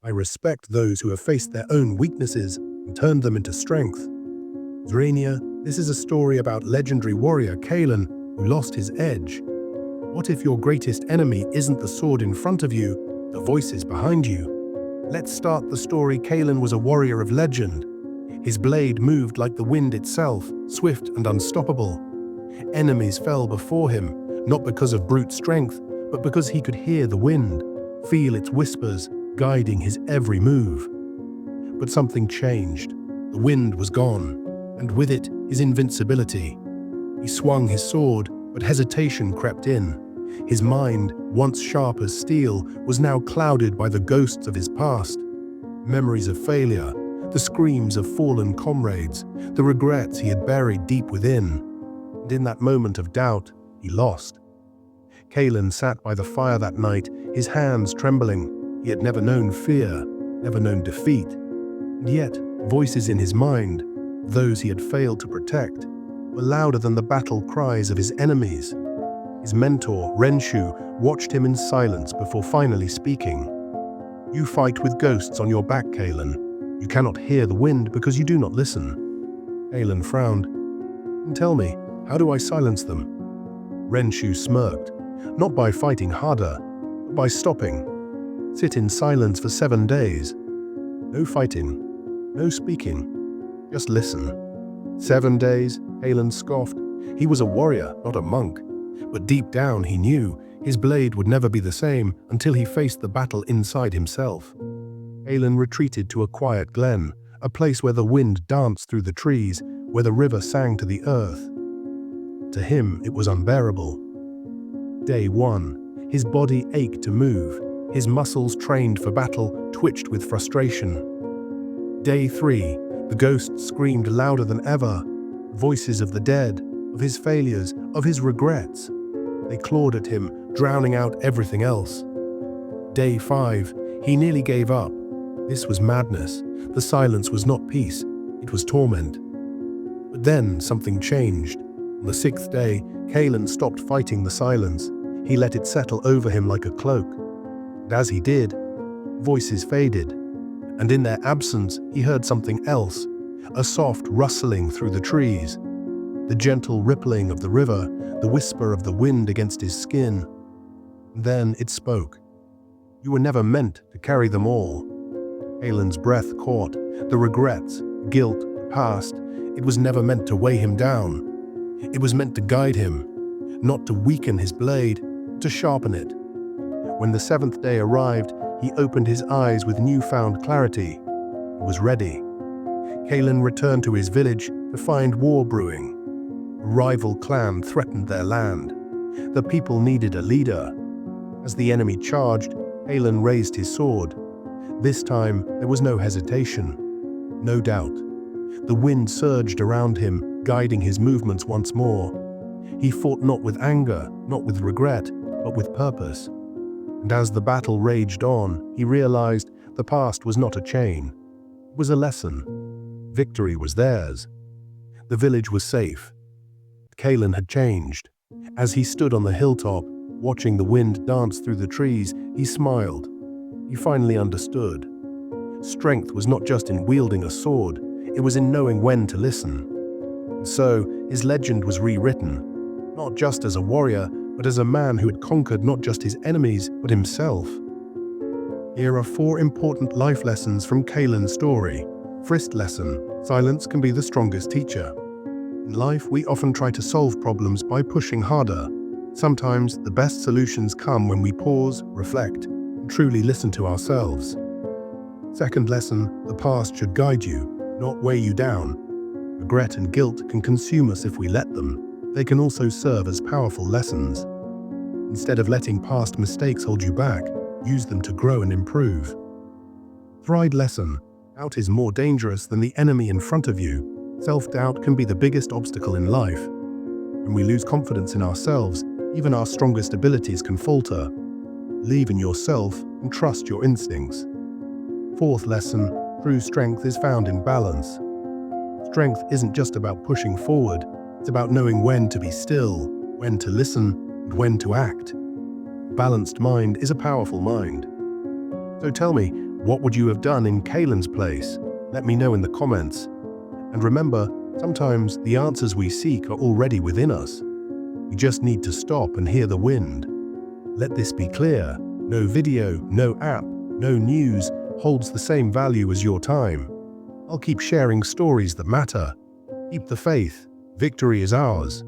I respect those who have faced their own weaknesses and turned them into strength. Zrania, this is a story about legendary warrior Kaelan who lost his edge. What if your greatest enemy isn't the sword in front of you, the voices behind you? Let's start the story. Kaelan was a warrior of legend. His blade moved like the wind itself, swift and unstoppable. Enemies fell before him, not because of brute strength, but because he could hear the wind, feel its whispers, guiding his every move. But something changed. The wind was gone, and with it, his invincibility. He swung his sword, but hesitation crept in. His mind, once sharp as steel, was now clouded by the ghosts of his past. Memories of failure, the screams of fallen comrades, the regrets he had buried deep within. And in that moment of doubt, he lost. Kaelan sat by the fire that night, his hands trembling. He had never known fear, never known defeat. And yet, voices in his mind, those he had failed to protect, were louder than the battle cries of his enemies. His mentor, Renshu, watched him in silence before finally speaking. "You fight with ghosts on your back, Kaelan. You cannot hear the wind because you do not listen." Kaelan frowned. "And tell me, how do I silence them?" Renshu smirked. "Not by fighting harder, but by stopping. Sit in silence for 7 days. No fighting, no speaking. Just listen." 7 days, Kaelan scoffed. He was a warrior, not a monk. But deep down he knew his blade would never be the same until he faced the battle inside himself. Kaelan retreated to a quiet glen, a place where the wind danced through the trees, where the river sang to the earth. To him, it was unbearable. Day 1. His body ached to move. His muscles, trained for battle, twitched with frustration. Day 3. The ghosts screamed louder than ever. Voices of the dead, of his failures, of his regrets. They clawed at him, drowning out everything else. Day 5. He nearly gave up. This was madness. The silence was not peace. It was torment. But then something changed. On the 6th day, Kaelan stopped fighting the silence. He let it settle over him like a cloak. And as he did, voices faded. And in their absence, he heard something else, a soft rustling through the trees, the gentle rippling of the river, the whisper of the wind against his skin. Then it spoke. "You were never meant to carry them all." Kaelan's breath caught. The regrets, guilt, the past, it was never meant to weigh him down. It was meant to guide him, not to weaken his blade, to sharpen it. When the 7th day arrived, he opened his eyes with newfound clarity. He was ready. Kaelan returned to his village to find war brewing. A rival clan threatened their land. The people needed a leader. As the enemy charged, Kaelan raised his sword. This time, there was no hesitation, no doubt. The wind surged around him, guiding his movements once more. He fought not with anger, not with regret, but with purpose. And as the battle raged on, he realized the past was not a chain. It was a lesson. Victory was theirs. The village was safe. Kaelan had changed. As he stood on the hilltop, watching the wind dance through the trees, he smiled. He finally understood. Strength was not just in wielding a sword, it was in knowing when to listen. And so, his legend was rewritten, not just as a warrior, but as a man who had conquered not just his enemies, but himself. Here are 4 important life lessons from Kaelan's story. First lesson: silence can be the strongest teacher. In life, we often try to solve problems by pushing harder. Sometimes, the best solutions come when we pause, reflect, and truly listen to ourselves. Second lesson: the past should guide you, not weigh you down. Regret and guilt can consume us if we let them. They can also serve as powerful lessons. Instead of letting past mistakes hold you back, use them to grow and improve. Third lesson: doubt is more dangerous than the enemy in front of you. Self-doubt can be the biggest obstacle in life. When we lose confidence in ourselves, even our strongest abilities can falter. Believe in yourself and trust your instincts. Fourth lesson: true strength is found in balance. Strength isn't just about pushing forward, it's about knowing when to be still, when to listen, and when to act. A balanced mind is a powerful mind. So tell me, What would you have done in Kaelan's place? Let me know in the comments. And remember, sometimes the answers we seek are already within us. We just need to stop and hear the wind. Let this be clear: no video, no app, no news holds the same value as your time. I'll keep sharing stories that matter. Keep the faith. Victory is ours.